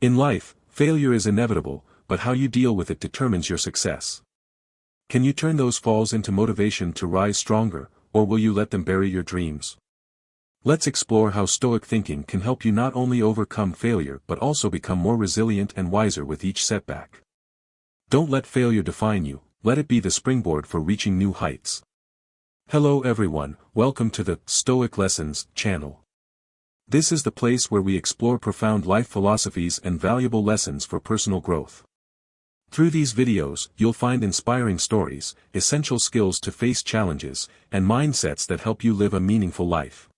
In life, failure is inevitable, but how you deal with it determines your success. Can you turn those falls into motivation to rise stronger, or will you let them bury your dreams? Let's explore how Stoic thinking can help you not only overcome failure but also become more resilient and wiser with each setback. Don't let failure define you, let it be the springboard for reaching new heights. Hello everyone, welcome to the Stoic Lessons channel. This is the place where we explore profound life philosophies and valuable lessons for personal growth. Through these videos, you'll find inspiring stories, essential skills to face challenges, and mindsets that help you live a meaningful life.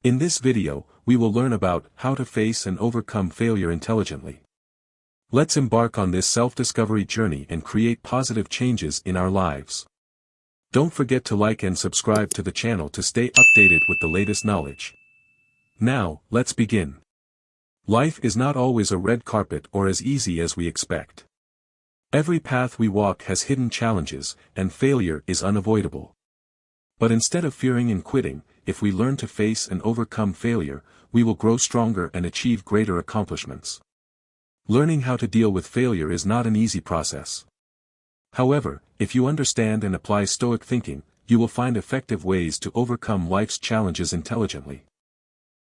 In this video, we will learn about how to face and overcome failure intelligently. Let's embark on this self-discovery journey and create positive changes in our lives. Don't forget to like and subscribe to the channel to stay updated with the latest knowledge. Now, let's begin. Life is not always a red carpet or as easy as we expect. Every path we walk has hidden challenges, and failure is unavoidable. But instead of fearing and quitting, if we learn to face and overcome failure, we will grow stronger and achieve greater accomplishments. Learning how to deal with failure is not an easy process. However, if you understand and apply Stoic thinking, you will find effective ways to overcome life's challenges intelligently.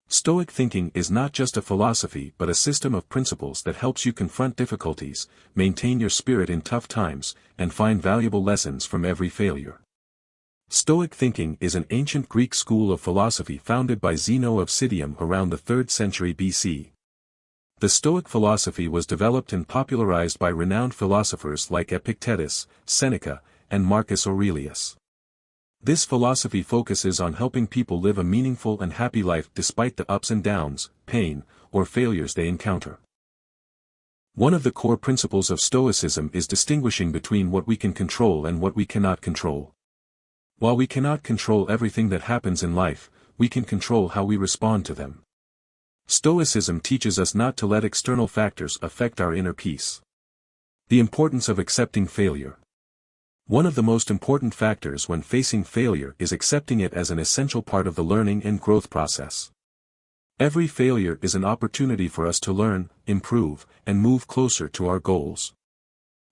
Stoic thinking is not just a philosophy but a system of principles that helps you confront difficulties, maintain your spirit in tough times, and find valuable lessons from every failure. Stoic thinking is an ancient Greek school of philosophy founded by Zeno of Citium around the 3rd century BC. The Stoic philosophy was developed and popularized by renowned philosophers like Epictetus, Seneca, and Marcus Aurelius. This philosophy focuses on helping people live a meaningful and happy life despite the ups and downs, pain, or failures they encounter. One of the core principles of Stoicism is distinguishing between what we can control and what we cannot control. While we cannot control everything that happens in life, we can control how we respond to them. Stoicism teaches us not to let external factors affect our inner peace. The importance of accepting failure. One of the most important factors when facing failure is accepting it as an essential part of the learning and growth process. Every failure is an opportunity for us to learn, improve, and move closer to our goals.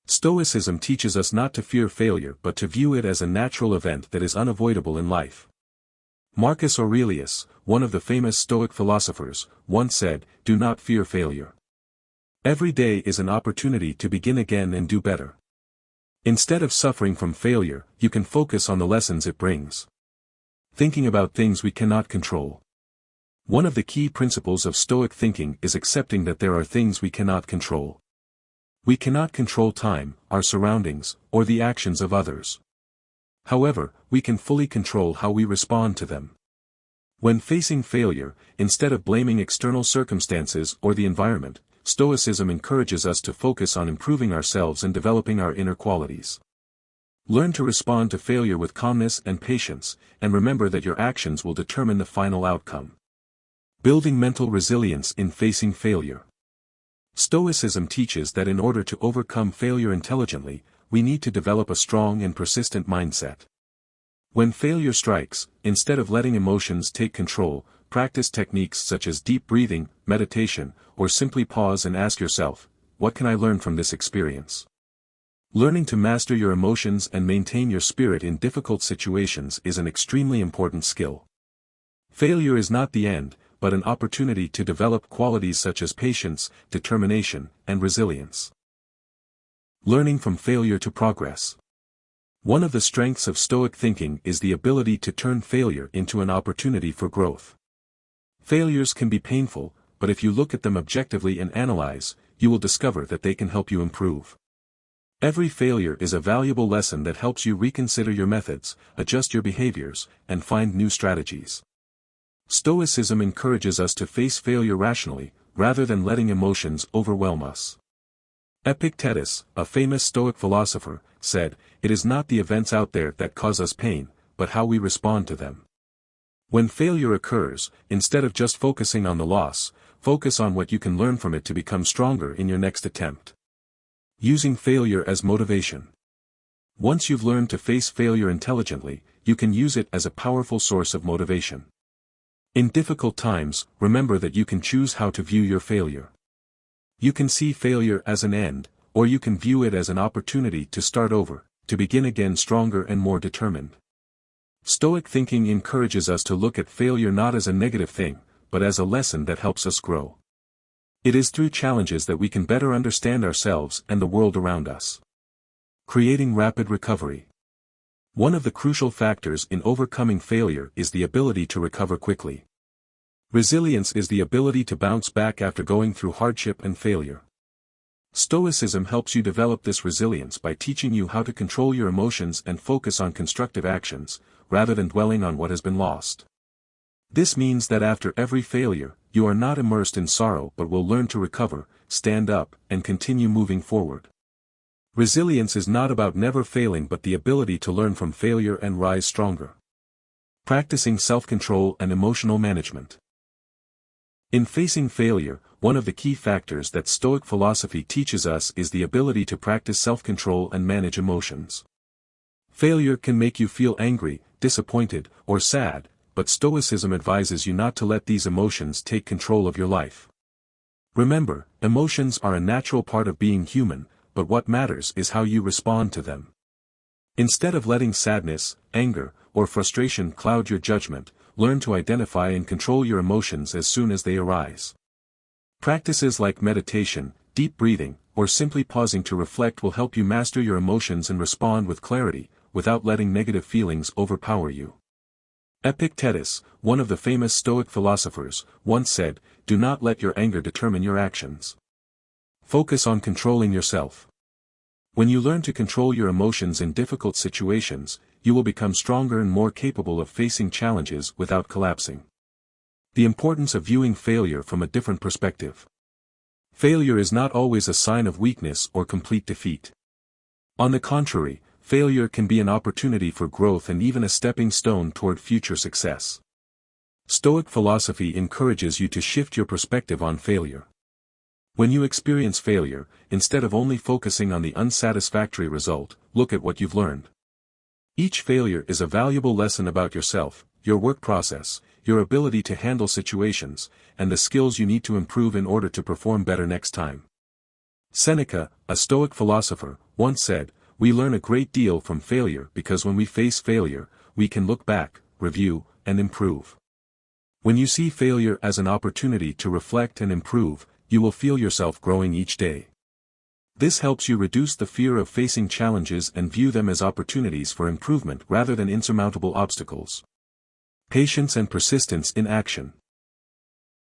Stoicism teaches us not to fear failure but to view it as a natural event that is unavoidable in life. Marcus Aurelius, one of the famous Stoic philosophers, once said, "Do not fear failure. Every day is an opportunity to begin again and do better." Instead of suffering from failure, you can focus on the lessons it brings. Thinking about things we cannot control. One of the key principles of Stoic thinking is accepting that there are things we cannot control. We cannot control time, our surroundings, or the actions of others. However, we can fully control how we respond to them. When facing failure, instead of blaming external circumstances or the environment, Stoicism encourages us to focus on improving ourselves and developing our inner qualities. Learn to respond to failure with calmness and patience, and remember that your actions will determine the final outcome. Building mental resilience in facing failure. Stoicism teaches that in order to overcome failure intelligently, we need to develop a strong and persistent mindset. When failure strikes, instead of letting emotions take control, practice techniques such as deep breathing, meditation, or simply pause and ask yourself, what can I learn from this experience? Learning to master your emotions and maintain your spirit in difficult situations is an extremely important skill. Failure is not the end, but an opportunity to develop qualities such as patience, determination, and resilience. Learning from failure to progress. One of the strengths of Stoic thinking is the ability to turn failure into an opportunity for growth. Failures can be painful, but if you look at them objectively and analyze, you will discover that they can help you improve. Every failure is a valuable lesson that helps you reconsider your methods, adjust your behaviors, and find new strategies. Stoicism encourages us to face failure rationally, rather than letting emotions overwhelm us. Epictetus, a famous Stoic philosopher, said, "It is not the events out there that cause us pain, but how we respond to them." When failure occurs, instead of just focusing on the loss, focus on what you can learn from it to become stronger in your next attempt. Using failure as motivation. Once you've learned to face failure intelligently, you can use it as a powerful source of motivation. In difficult times, remember that you can choose how to view your failure. You can see failure as an end, or you can view it as an opportunity to start over, to begin again stronger and more determined. Stoic thinking encourages us to look at failure not as a negative thing, but as a lesson that helps us grow. It is through challenges that we can better understand ourselves and the world around us. Creating rapid recovery. One of the crucial factors in overcoming failure is the ability to recover quickly. Resilience is the ability to bounce back after going through hardship and failure. Stoicism helps you develop this resilience by teaching you how to control your emotions and focus on constructive actions, rather than dwelling on what has been lost. This means that after every failure, you are not immersed in sorrow but will learn to recover, stand up, and continue moving forward. Resilience is not about never failing but the ability to learn from failure and rise stronger. Practicing self-control and emotional management. In facing failure, one of the key factors that Stoic philosophy teaches us is the ability to practice self-control and manage emotions. Failure can make you feel angry, disappointed, or sad, but Stoicism advises you not to let these emotions take control of your life. Remember, emotions are a natural part of being human, but what matters is how you respond to them. Instead of letting sadness, anger, or frustration cloud your judgment, learn to identify and control your emotions as soon as they arise. Practices like meditation, deep breathing, or simply pausing to reflect will help you master your emotions and respond with clarity, without letting negative feelings overpower you. Epictetus, one of the famous Stoic philosophers, once said, "Do not let your anger determine your actions. Focus on controlling yourself." When you learn to control your emotions in difficult situations, you will become stronger and more capable of facing challenges without collapsing. The importance of viewing failure from a different perspective. Failure is not always a sign of weakness or complete defeat. On the contrary, failure can be an opportunity for growth and even a stepping stone toward future success. Stoic philosophy encourages you to shift your perspective on failure. When you experience failure, instead of only focusing on the unsatisfactory result, look at what you've learned. Each failure is a valuable lesson about yourself, your work process, your ability to handle situations, and the skills you need to improve in order to perform better next time. Seneca, a Stoic philosopher, once said, "We learn a great deal from failure because when we face failure, we can look back, review, and improve." When you see failure as an opportunity to reflect and improve, you will feel yourself growing each day. This helps you reduce the fear of facing challenges and view them as opportunities for improvement rather than insurmountable obstacles. Patience and persistence in action.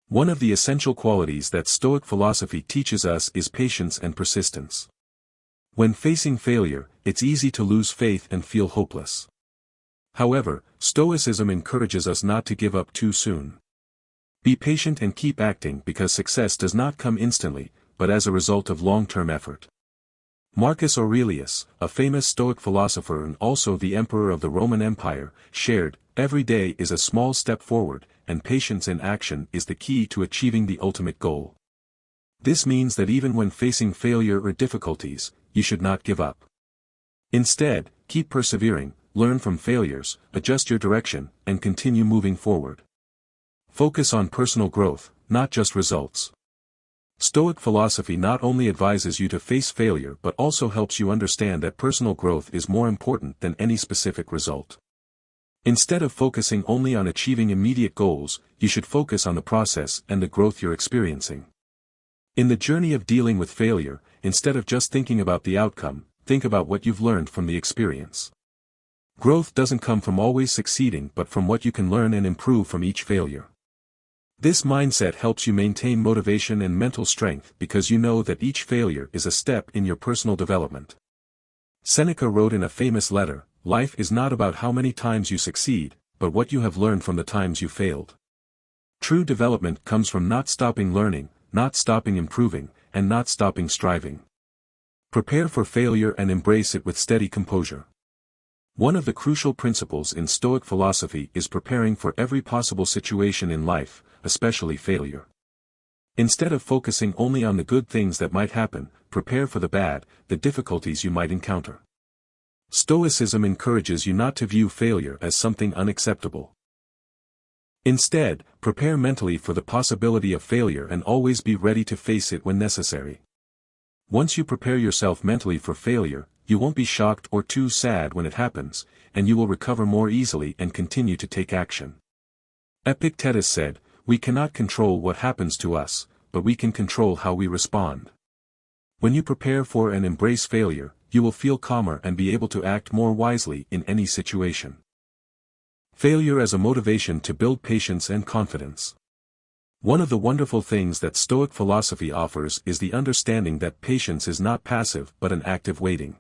One of the essential qualities that Stoic philosophy teaches us is patience and persistence. When facing failure, it's easy to lose faith and feel hopeless. However, Stoicism encourages us not to give up too soon. Be patient and keep acting because success does not come instantly, but as a result of long-term effort. Marcus Aurelius, a famous Stoic philosopher and also the emperor of the Roman Empire, shared, "Every day is a small step forward, and patience in action is the key to achieving the ultimate goal." This means that even when facing failure or difficulties, you should not give up. Instead, keep persevering, learn from failures, adjust your direction, and continue moving forward. Focus on personal growth, not just results. Stoic philosophy not only advises you to face failure but also helps you understand that personal growth is more important than any specific result. Instead of focusing only on achieving immediate goals, you should focus on the process and the growth you're experiencing. In the journey of dealing with failure, instead of just thinking about the outcome, think about what you've learned from the experience. Growth doesn't come from always succeeding but from what you can learn and improve from each failure. This mindset helps you maintain motivation and mental strength because you know that each failure is a step in your personal development. Seneca wrote in a famous letter, "Life is not about how many times you succeed, but what you have learned from the times you failed." True development comes from not stopping learning, not stopping improving, and not stopping striving. Prepare for failure and embrace it with steady composure. One of the crucial principles in Stoic philosophy is preparing for every possible situation in life, especially failure. Instead of focusing only on the good things that might happen, prepare for the bad, the difficulties you might encounter. Stoicism encourages you not to view failure as something unacceptable. Instead, prepare mentally for the possibility of failure and always be ready to face it when necessary. Once you prepare yourself mentally for failure, you won't be shocked or too sad when it happens, and you will recover more easily and continue to take action. Epictetus said, "We cannot control what happens to us, but we can control how we respond." When you prepare for and embrace failure, you will feel calmer and be able to act more wisely in any situation. Failure as a motivation to build patience and confidence. One of the wonderful things that Stoic philosophy offers is the understanding that patience is not passive but an active waiting.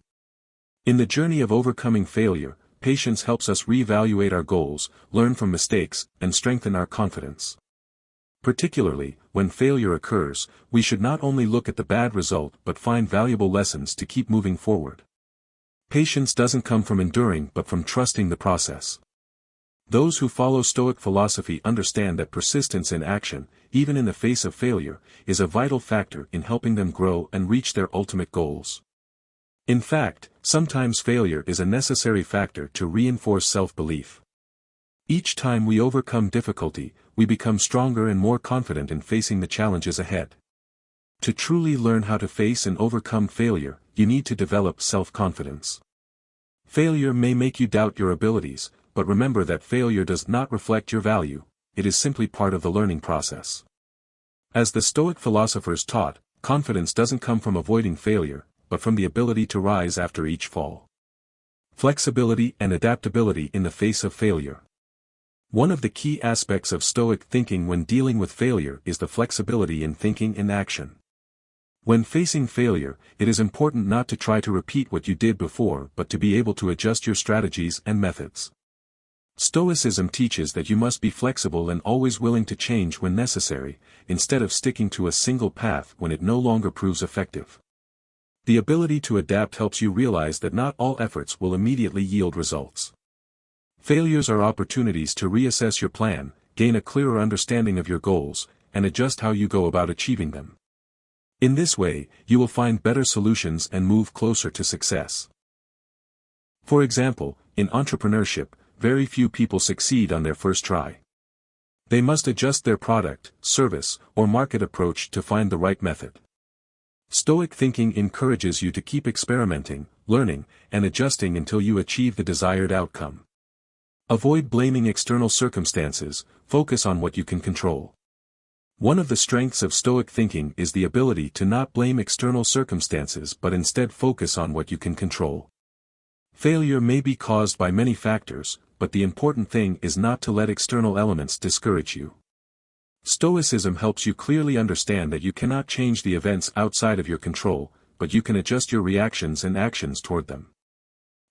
In the journey of overcoming failure, patience helps us reevaluate our goals, learn from mistakes, and strengthen our confidence. Particularly, when failure occurs, we should not only look at the bad result but find valuable lessons to keep moving forward. Patience doesn't come from enduring but from trusting the process. Those who follow Stoic philosophy understand that persistence in action, even in the face of failure, is a vital factor in helping them grow and reach their ultimate goals. In fact, sometimes failure is a necessary factor to reinforce self-belief. Each time we overcome difficulty, we become stronger and more confident in facing the challenges ahead. To truly learn how to face and overcome failure, you need to develop self-confidence. Failure may make you doubt your abilities, but remember that failure does not reflect your value, it is simply part of the learning process. As the Stoic philosophers taught, confidence doesn't come from avoiding failure, but from the ability to rise after each fall. Flexibility and adaptability in the face of failure. One of the key aspects of Stoic thinking when dealing with failure is the flexibility in thinking and action. When facing failure, it is important not to try to repeat what you did before but to be able to adjust your strategies and methods. Stoicism teaches that you must be flexible and always willing to change when necessary, instead of sticking to a single path when it no longer proves effective. The ability to adapt helps you realize that not all efforts will immediately yield results. Failures are opportunities to reassess your plan, gain a clearer understanding of your goals, and adjust how you go about achieving them. In this way, you will find better solutions and move closer to success. For example, in entrepreneurship, very few people succeed on their first try. They must adjust their product, service, or market approach to find the right method. Stoic thinking encourages you to keep experimenting, learning, and adjusting until you achieve the desired outcome. Avoid blaming external circumstances, focus on what you can control. One of the strengths of Stoic thinking is the ability to not blame external circumstances but instead focus on what you can control. Failure may be caused by many factors, but the important thing is not to let external elements discourage you. Stoicism helps you clearly understand that you cannot change the events outside of your control, but you can adjust your reactions and actions toward them.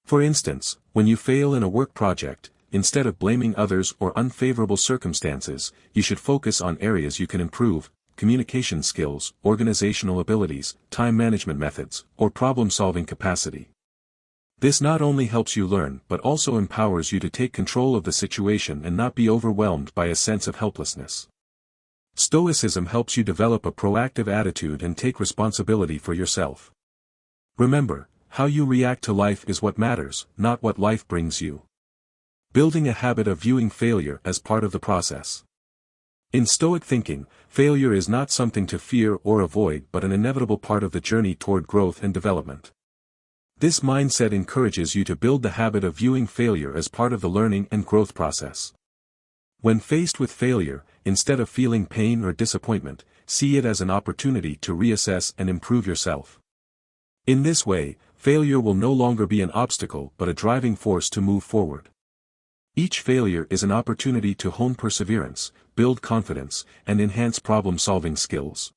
For instance, when you fail in a work project, instead of blaming others or unfavorable circumstances, you should focus on areas you can improve: communication skills, organizational abilities, time management methods, or problem-solving capacity. This not only helps you learn but also empowers you to take control of the situation and not be overwhelmed by a sense of helplessness. Stoicism helps you develop a proactive attitude and take responsibility for yourself. Remember, how you react to life is what matters, not what life brings you. Building a habit of viewing failure as part of the process. In Stoic thinking, failure is not something to fear or avoid but an inevitable part of the journey toward growth and development. This mindset encourages you to build the habit of viewing failure as part of the learning and growth process. When faced with failure, instead of feeling pain or disappointment, see it as an opportunity to reassess and improve yourself. In this way, failure will no longer be an obstacle but a driving force to move forward. Each failure is an opportunity to hone perseverance, build confidence, and enhance problem-solving skills.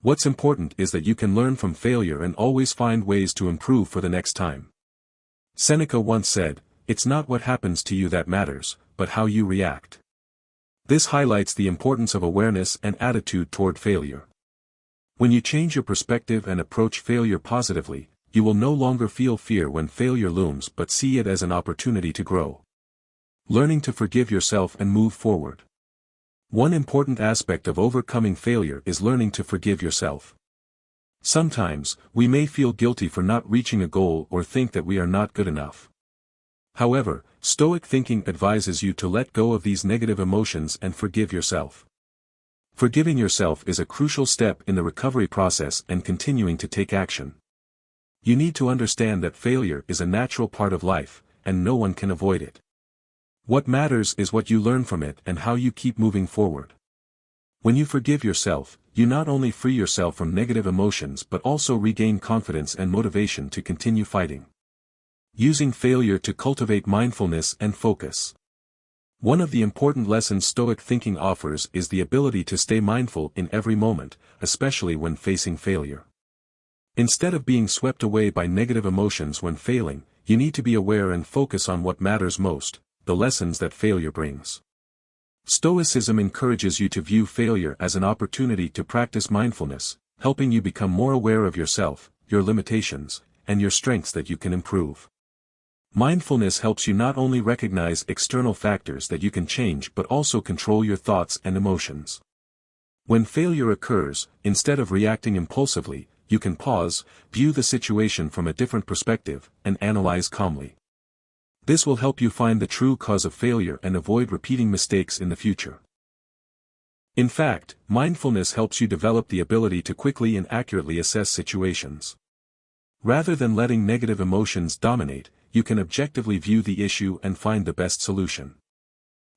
What's important is that you can learn from failure and always find ways to improve for the next time. Seneca once said, "It's not what happens to you that matters, but how you react." This highlights the importance of awareness and attitude toward failure. When you change your perspective and approach failure positively, you will no longer feel fear when failure looms but see it as an opportunity to grow. Learning to forgive yourself and move forward. One important aspect of overcoming failure is learning to forgive yourself. Sometimes, we may feel guilty for not reaching a goal or think that we are not good enough. However, Stoic thinking advises you to let go of these negative emotions and forgive yourself. Forgiving yourself is a crucial step in the recovery process and continuing to take action. You need to understand that failure is a natural part of life, and no one can avoid it. What matters is what you learn from it and how you keep moving forward. When you forgive yourself, you not only free yourself from negative emotions but also regain confidence and motivation to continue fighting. Using failure to cultivate mindfulness and focus. One of the important lessons Stoic thinking offers is the ability to stay mindful in every moment, especially when facing failure. Instead of being swept away by negative emotions when failing, you need to be aware and focus on what matters most, the lessons that failure brings. Stoicism encourages you to view failure as an opportunity to practice mindfulness, helping you become more aware of yourself, your limitations, and your strengths that you can improve. Mindfulness helps you not only recognize external factors that you can change but also control your thoughts and emotions. When failure occurs, instead of reacting impulsively, you can pause, view the situation from a different perspective, and analyze calmly. This will help you find the true cause of failure and avoid repeating mistakes in the future. In fact, mindfulness helps you develop the ability to quickly and accurately assess situations. Rather than letting negative emotions dominate, you can objectively view the issue and find the best solution.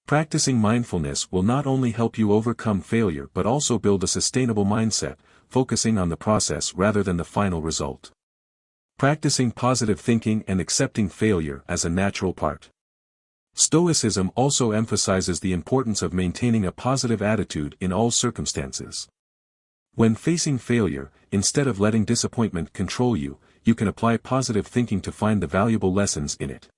Practicing mindfulness will not only help you overcome failure but also build a sustainable mindset, focusing on the process rather than the final result. Practicing positive thinking and accepting failure as a natural part. Stoicism also emphasizes the importance of maintaining a positive attitude in all circumstances. When facing failure, instead of letting disappointment control you, you can apply positive thinking to find the valuable lessons in it.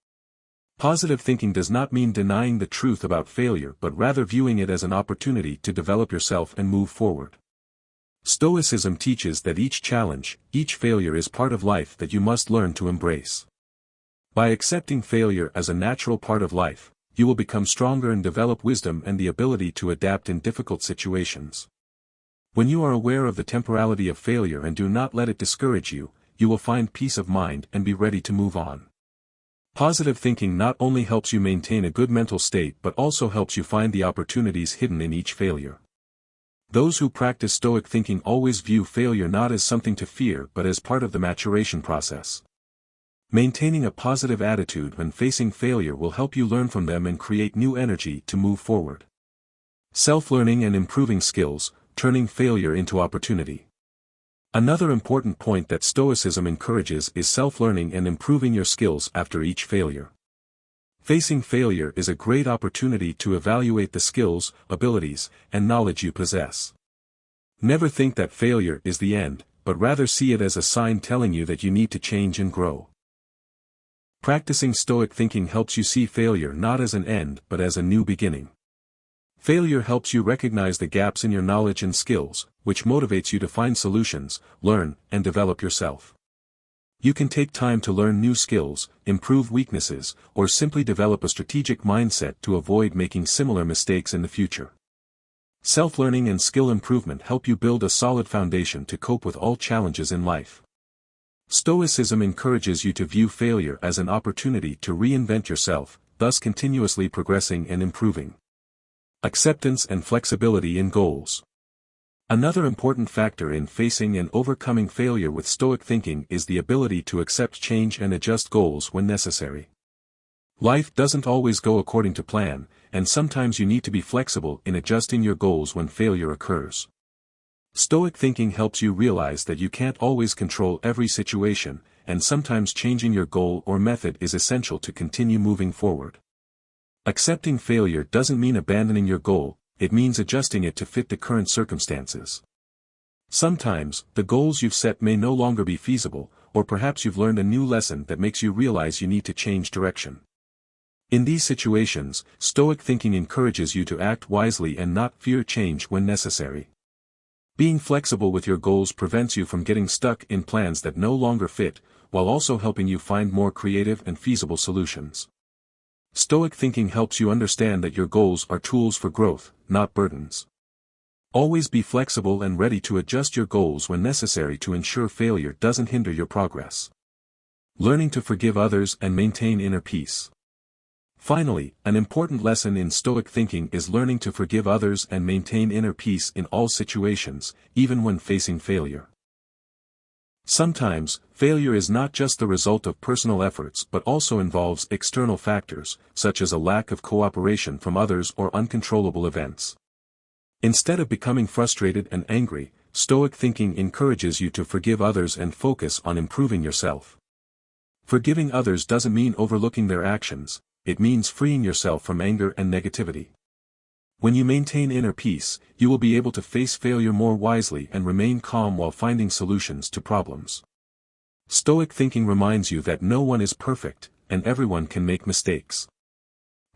Positive thinking does not mean denying the truth about failure but rather viewing it as an opportunity to develop yourself and move forward. Stoicism teaches that each challenge, each failure is part of life that you must learn to embrace. By accepting failure as a natural part of life, you will become stronger and develop wisdom and the ability to adapt in difficult situations. When you are aware of the temporality of failure and do not let it discourage you, you will find peace of mind and be ready to move on. Positive thinking not only helps you maintain a good mental state but also helps you find the opportunities hidden in each failure. Those who practice Stoic thinking always view failure not as something to fear but as part of the maturation process. Maintaining a positive attitude when facing failure will help you learn from them and create new energy to move forward. Self-learning and improving skills, turning failure into opportunity. Another important point that Stoicism encourages is self-learning and improving your skills after each failure. Facing failure is a great opportunity to evaluate the skills, abilities, and knowledge you possess. Never think that failure is the end, but rather see it as a sign telling you that you need to change and grow. Practicing Stoic thinking helps you see failure not as an end but as a new beginning. Failure helps you recognize the gaps in your knowledge and skills, which motivates you to find solutions, learn, and develop yourself. You can take time to learn new skills, improve weaknesses, or simply develop a strategic mindset to avoid making similar mistakes in the future. Self-learning and skill improvement help you build a solid foundation to cope with all challenges in life. Stoicism encourages you to view failure as an opportunity to reinvent yourself, thus continuously progressing and improving. Acceptance and flexibility in goals. Another important factor in facing and overcoming failure with Stoic thinking is the ability to accept change and adjust goals when necessary. Life doesn't always go according to plan, and sometimes you need to be flexible in adjusting your goals when failure occurs. Stoic thinking helps you realize that you can't always control every situation, and sometimes changing your goal or method is essential to continue moving forward. Accepting failure doesn't mean abandoning your goal, it means adjusting it to fit the current circumstances. Sometimes, the goals you've set may no longer be feasible, or perhaps you've learned a new lesson that makes you realize you need to change direction. In these situations, Stoic thinking encourages you to act wisely and not fear change when necessary. Being flexible with your goals prevents you from getting stuck in plans that no longer fit, while also helping you find more creative and feasible solutions. Stoic thinking helps you understand that your goals are tools for growth, not burdens. Always be flexible and ready to adjust your goals when necessary to ensure failure doesn't hinder your progress. Learning to forgive others and maintain inner peace. Finally, an important lesson in Stoic thinking is learning to forgive others and maintain inner peace in all situations, even when facing failure. Sometimes, failure is not just the result of personal efforts but also involves external factors, such as a lack of cooperation from others or uncontrollable events. Instead of becoming frustrated and angry, Stoic thinking encourages you to forgive others and focus on improving yourself. Forgiving others doesn't mean overlooking their actions, it means freeing yourself from anger and negativity. When you maintain inner peace, you will be able to face failure more wisely and remain calm while finding solutions to problems. Stoic thinking reminds you that no one is perfect, and everyone can make mistakes.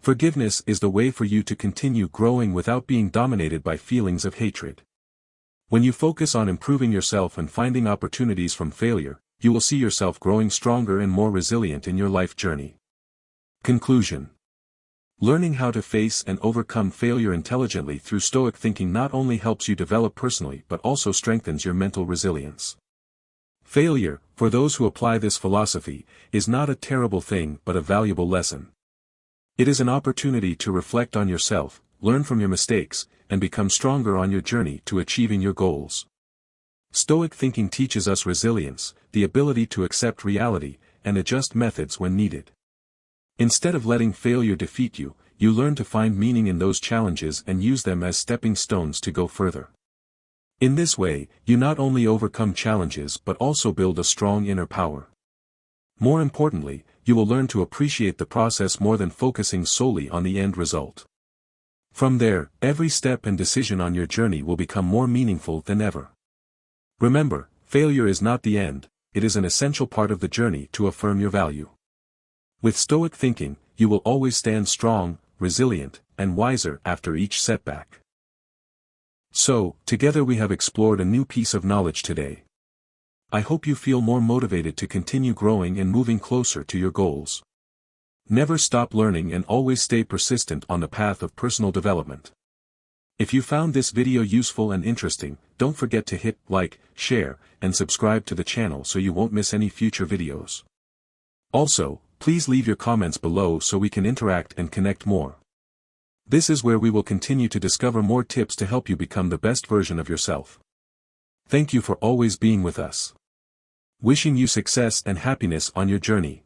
Forgiveness is the way for you to continue growing without being dominated by feelings of hatred. When you focus on improving yourself and finding opportunities from failure, you will see yourself growing stronger and more resilient in your life journey. Conclusion. Learning how to face and overcome failure intelligently through Stoic thinking not only helps you develop personally but also strengthens your mental resilience. Failure, for those who apply this philosophy, is not a terrible thing but a valuable lesson. It is an opportunity to reflect on yourself, learn from your mistakes, and become stronger on your journey to achieving your goals. Stoic thinking teaches us resilience, the ability to accept reality, and adjust methods when needed. Instead of letting failure defeat you, you learn to find meaning in those challenges and use them as stepping stones to go further. In this way, you not only overcome challenges but also build a strong inner power. More importantly, you will learn to appreciate the process more than focusing solely on the end result. From there, every step and decision on your journey will become more meaningful than ever. Remember, failure is not the end, it is an essential part of the journey to affirm your value. With Stoic thinking, you will always stand strong, resilient, and wiser after each setback. So, together we have explored a new piece of knowledge today. I hope you feel more motivated to continue growing and moving closer to your goals. Never stop learning and always stay persistent on the path of personal development. If you found this video useful and interesting, don't forget to hit like, share, and subscribe to the channel so you won't miss any future videos. Also, please leave your comments below so we can interact and connect more. This is where we will continue to discover more tips to help you become the best version of yourself. Thank you for always being with us. Wishing you success and happiness on your journey.